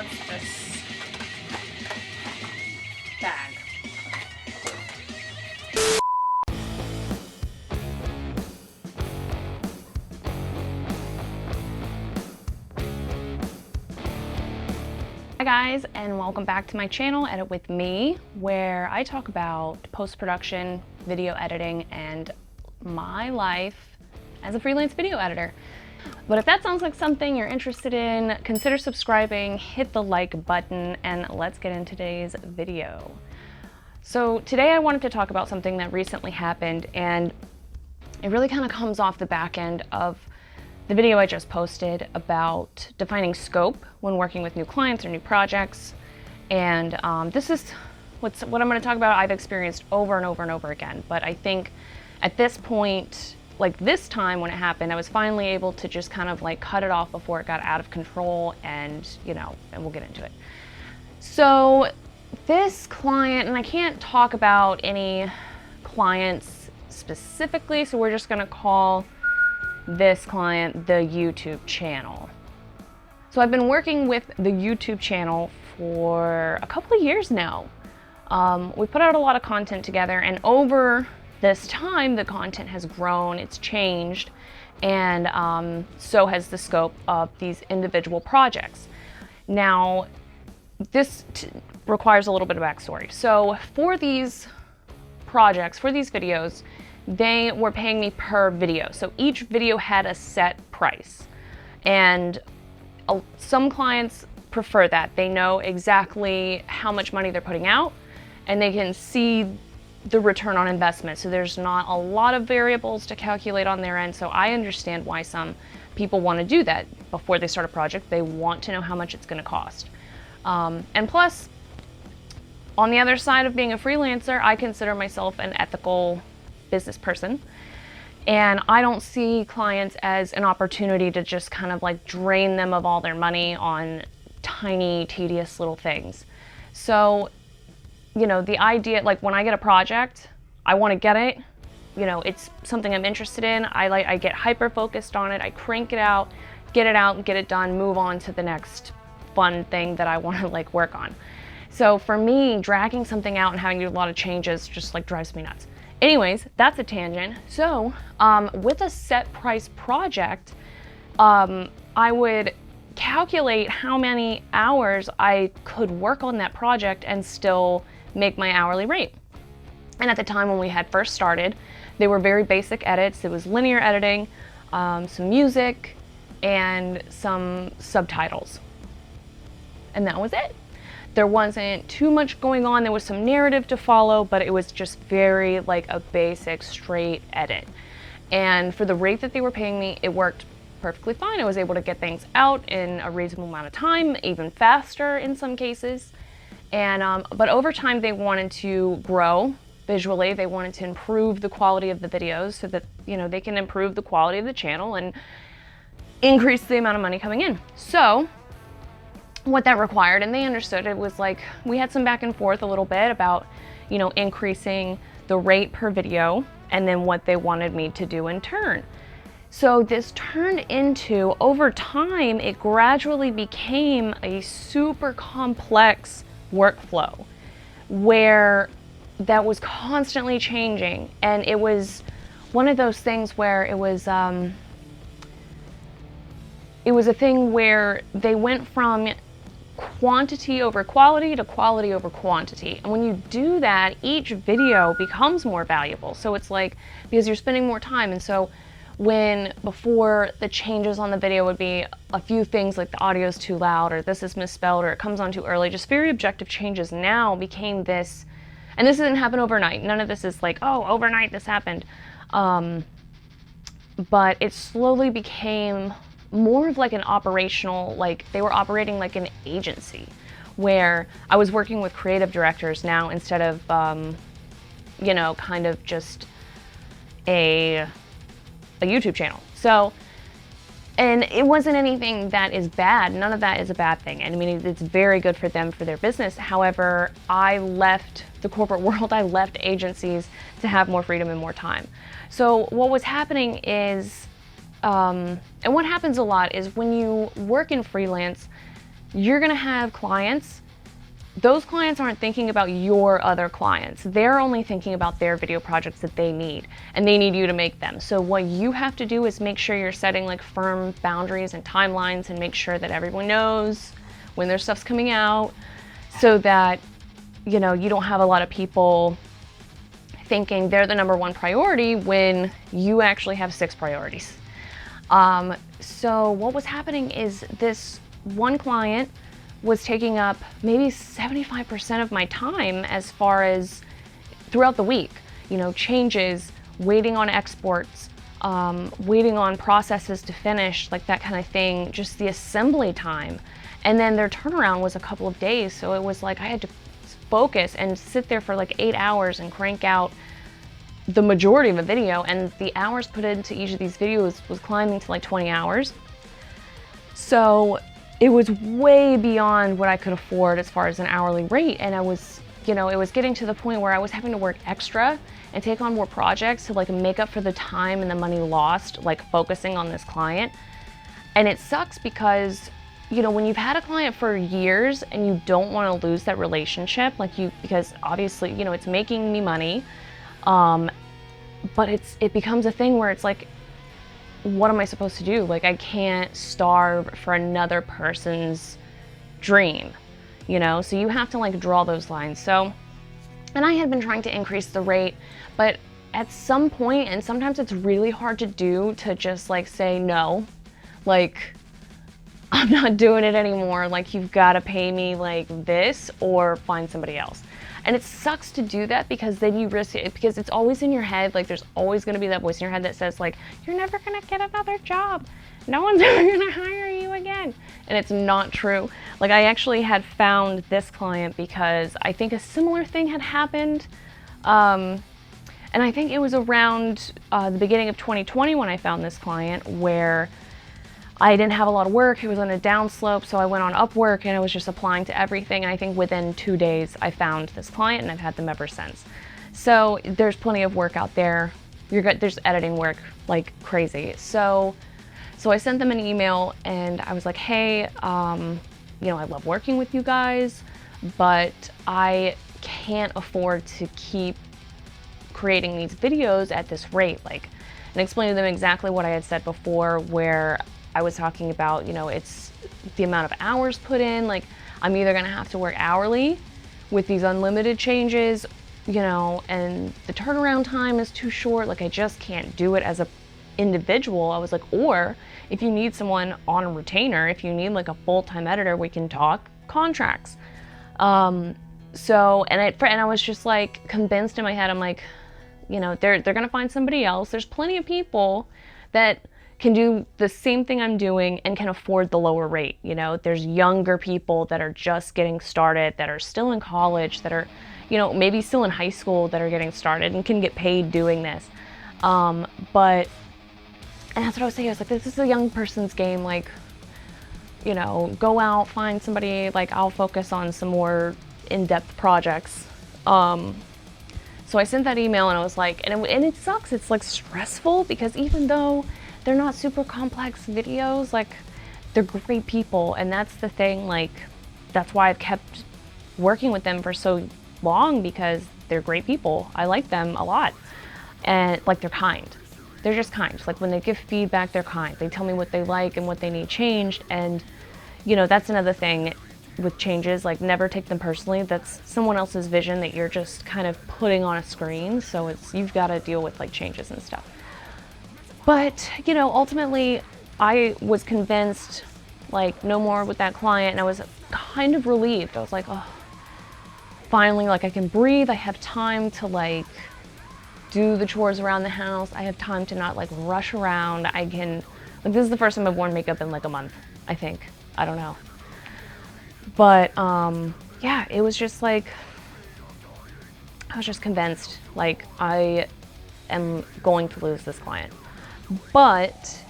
What's this bag? Hi guys, and welcome back to my channel, Edit With Me, where I talk about post-production, video editing, and my life as a freelance video editor. But if that sounds like something you're interested in, consider subscribing, hit the like button, and let's get into today's video. So today I wanted to talk about something that recently happened, and it really kind of comes off the back end of the video I just posted about defining scope when working with new clients or new projects. And this is what I'm going to talk about. I've experienced over and over and over again, but I think at this point, like this time when it happened, I was finally able to just kind of like cut it off before it got out of control, and and we'll get into it. So this client, and I can't talk about any clients specifically, so we're just going to call this client the YouTube channel. So I've been working with the YouTube channel for a couple of years now. We put out a lot of content together, and over this time the content has grown, it's changed, and so has the scope of these individual projects. Now this requires a little bit of backstory. So for these projects, for these videos, they were paying me per video. So each video had a set price, and some clients prefer that. They know exactly how much money they're putting out, and they can see the return on investment. So there's not a lot of variables to calculate on their end. So I understand why some people want to do that before they start a project. They want to know how much it's going to cost. And plus, on the other side of being a freelancer, I consider myself an ethical business person, and I don't see clients as an opportunity to just kind of like drain them of all their money on tiny, tedious little things. So, the idea, like when I get a project, I want to get it, it's something I'm interested in. I get hyper focused on it. I crank it out, get it done, move on to the next fun thing that I want to like work on. So for me, dragging something out and having to do a lot of changes just like drives me nuts. Anyways, that's a tangent. So with a set price project, I would calculate how many hours I could work on that project and still make my hourly rate. And at the time when we had first started, they were very basic edits. It was linear editing, some music, and some subtitles. And that was it. There wasn't too much going on. There was some narrative to follow, but it was just very like a basic straight edit. And for the rate that they were paying me, it worked perfectly fine. I was able to get things out in a reasonable amount of time, even faster in some cases. And but over time they wanted to grow visually. They wanted to improve the quality of the videos so that they can improve the quality of the channel and increase the amount of money coming in. So what that required, and they understood it, was like we had some back and forth a little bit about increasing the rate per video and then what they wanted me to do in turn. So this turned into, over time, it gradually became a super complex workflow where that was constantly changing, and it was one of those things where it was a thing where they went from quantity over quality to quality over quantity. And when you do that, each video becomes more valuable. So it's like, because you're spending more time. And so before the changes on the video would be a few things like the audio is too loud, or this is misspelled, or it comes on too early, just very objective changes now became this, and this didn't happen overnight. None of this is like, oh, overnight this happened. But it slowly became more of like an operational, like they were operating like an agency where I was working with creative directors now instead of, kind of just a YouTube channel. So, and it wasn't anything that is bad. None of that is a bad thing. And I mean, it's very good for them, for their business. However, I left the corporate world, I left agencies to have more freedom and more time. So what was happening is, and what happens a lot is when you work in freelance, you're gonna have clients. Those clients aren't thinking about your other clients. They're only thinking about their video projects that they need, and they need you to make them. So what you have to do is make sure you're setting like firm boundaries and timelines, and make sure that everyone knows when their stuff's coming out, so that, you know, you don't have a lot of people thinking they're the number one priority when you actually have 6 priorities. So what was happening is this one client was taking up maybe 75% of my time as far as throughout the week, you know, changes, waiting on exports, waiting on processes to finish, like that kind of thing, just the assembly time. And then their turnaround was a couple of days. So it was like I had to focus and sit there for like 8 hours and crank out the majority of a video. And the hours put into each of these videos was climbing to like 20 hours. So it was way beyond what I could afford as far as an hourly rate. And I was, you know, it was getting to the point where I was having to work extra and take on more projects to like make up for the time and the money lost, like focusing on this client. And it sucks because, you know, when you've had a client for years and you don't want to lose that relationship, because obviously, you know, it's making me money, but it becomes a thing where it's like, what am I supposed to do? Like, I can't starve for another person's dream, you know? So you have to like draw those lines. So, and I had been trying to increase the rate, but at some point, and sometimes it's really hard to do, to just like say no, like, I'm not doing it anymore. Like, you've got to pay me like this or find somebody else. And it sucks to do that, because then you risk it, because it's always in your head. Like, there's always going to be that voice in your head that says like, you're never going to get another job. No one's ever going to hire you again. And it's not true. Like, I actually had found this client because I think a similar thing had happened. And I think it was around the beginning of 2020 when I found this client, where I didn't have a lot of work. It was on a downslope, so I went on Upwork and I was just applying to everything. And I think within 2 days I found this client, and I've had them ever since. So there's plenty of work out there. There's editing work like crazy. So I sent them an email and I was like, hey, you know, I love working with you guys, but I can't afford to keep creating these videos at this rate. Like, and explain to them exactly what I had said before, where I was talking about, you know, it's the amount of hours put in. Like, I'm either gonna have to work hourly with these unlimited changes, you know, and the turnaround time is too short. Like, I just can't do it as a individual. I was like, or if you need someone on a retainer, if you need like a full-time editor, we can talk contracts. So, and I was just like convinced in my head, I'm like, you know, they're gonna find somebody else. There's plenty of people that can do the same thing I'm doing and can afford the lower rate. You know, there's younger people that are just getting started, that are still in college, that are, you know, maybe still in high school, that are getting started and can get paid doing this. And that's what I was saying. I was like, this is a young person's game. Like, you know, go out, find somebody. Like, I'll focus on some more in-depth projects. So I sent that email and I was like, and it sucks. It's like stressful, because even though they're not super complex videos, like, they're great people. And that's the thing, like, that's why I've kept working with them for so long, because they're great people. I like them a lot. And like, they're kind. They're just kind. Like, when they give feedback, they're kind. They tell me what they like and what they need changed. And, you know, that's another thing with changes, like, never take them personally. That's someone else's vision that you're just kind of putting on a screen. So you've got to deal with like changes and stuff. But, you know, ultimately I was convinced, like, no more with that client, and I was kind of relieved. I was like, oh, finally, like, I can breathe. I have time to like do the chores around the house. I have time to not like rush around. I can, like, this is the first time I've worn makeup in like a month, I think. I don't know. But yeah, it was just like, I was just convinced, like, I am going to lose this client. But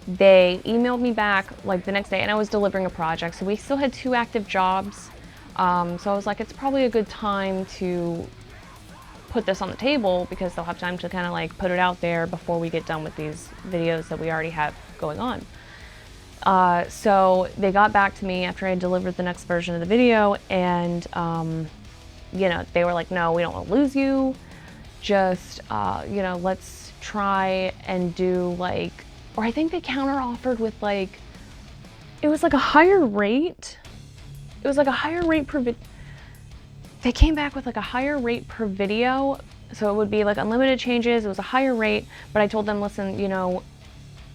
they emailed me back like the next day, and I was delivering a project, so we still had 2 active jobs. So I was like, it's probably a good time to put this on the table, because they'll have time to kind of like put it out there before we get done with these videos that we already have going on. So they got back to me after I delivered the next version of the video, and you know, they were like, no, we don't want to lose you. Just, you know, let's try and do like, or I think they counter offered with like, it was like a higher rate. It was like a higher rate per video. They came back with like a higher rate per video. So it would be like unlimited changes. It was a higher rate, but I told them, listen, you know,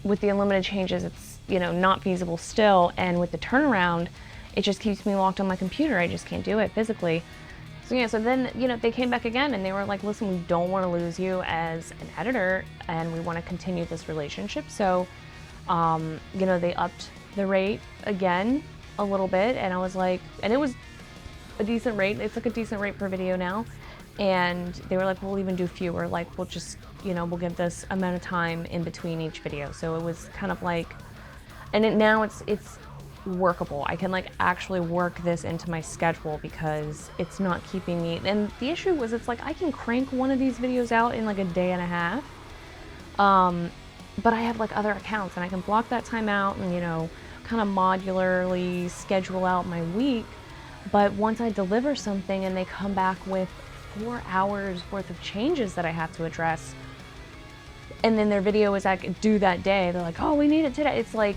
with the unlimited changes, it's, you know, not feasible still. And with the turnaround, it just keeps me locked on my computer. I just can't do it physically. So yeah, so then, you know, they came back again and they were like, listen, we don't want to lose you as an editor and we want to continue this relationship. So, you know, they upped the rate again a little bit, and I was like, and it was a decent rate. It's like a decent rate per video now. And they were like, we'll even do fewer. Like, we'll just, you know, we'll give this amount of time in between each video. So it was kind of like, and now it's workable. I can like actually work this into my schedule because it's not keeping me. And the issue was, it's like I can crank one of these videos out in like a day and a half. But I have like other accounts and I can block that time out and, you know, kind of modularly schedule out my week. But once I deliver something and they come back with 4 hours worth of changes that I have to address, and then their video is like due that day, they're like, oh, we need it today. It's like,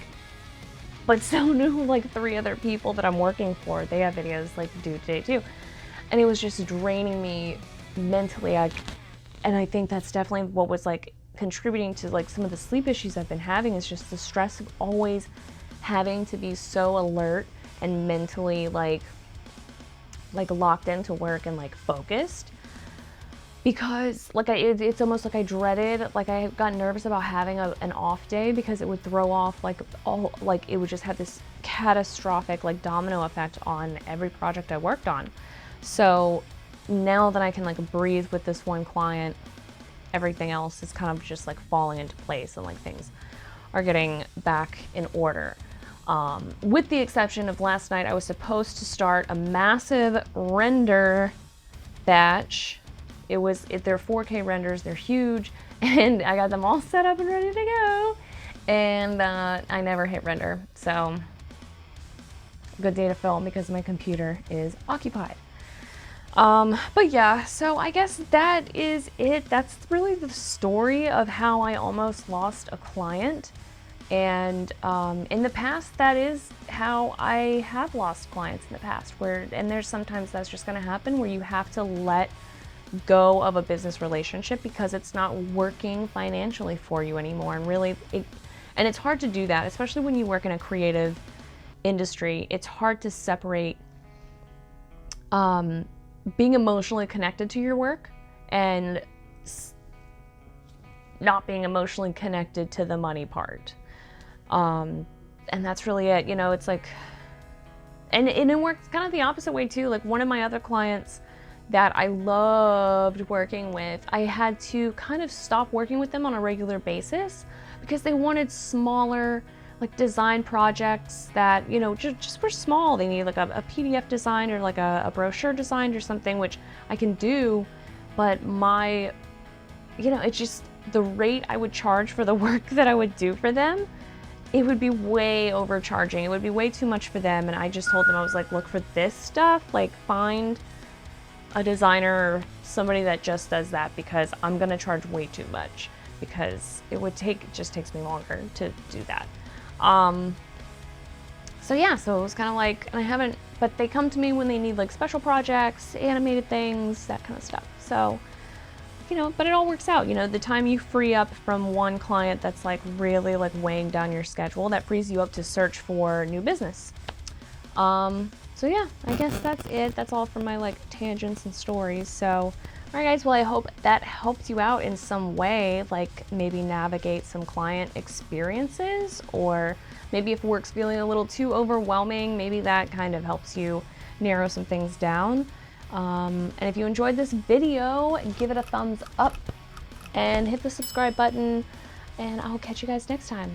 but so do like 3 other people that I'm working for. They have videos like due today too. And it was just draining me mentally. And I think that's definitely what was like contributing to like some of the sleep issues I've been having, is just the stress of always having to be so alert and mentally like locked into work and like focused. Because like it's almost like I dreaded, like I got nervous about having an off day, because it would throw off like all, like it would just have this catastrophic like domino effect on every project I worked on. So now that I can like breathe with this one client, everything else is kind of just like falling into place and like things are getting back in order. With the exception of last night, I was supposed to start a massive render batch. They're 4K renders, they're huge, and I got them all set up and ready to go. And I never hit render, so good day to film because my computer is occupied. But yeah, so I guess that is it. That's really the story of how I almost lost a client. And in the past, that is how I have lost clients in the past, and there's sometimes that's just gonna happen, where you have to let go of a business relationship because it's not working financially for you anymore. And really, and it's hard to do that, especially when you work in a creative industry. It's hard to separate being emotionally connected to your work and not being emotionally connected to the money part. And that's really it. You know, it's like, and it works kind of the opposite way too. Like one of my other clients that I loved working with, I had to kind of stop working with them on a regular basis because they wanted smaller like design projects that, you know, just were small. They need like a PDF design or like a brochure design or something, which I can do, but my, you know, it's just the rate I would charge for the work that I would do for them, it would be way overcharging. It would be way too much for them. And I just told them, I was like, look, for this stuff, like find a designer or somebody that just does that, because I'm gonna charge way too much, because it just takes me longer to do that. So yeah, so it was kind of like, and I haven't, but they come to me when they need like special projects, animated things, that kind of stuff. So, you know, but it all works out. You know, the time you free up from one client that's like really like weighing down your schedule, that frees you up to search for new business. So yeah, I guess that's it. That's all from my like tangents and stories. So, all right guys, well I hope that helps you out in some way, like maybe navigate some client experiences, or maybe if work's feeling a little too overwhelming, maybe that kind of helps you narrow some things down. And if you enjoyed this video, give it a thumbs up and hit the subscribe button, and I'll catch you guys next time.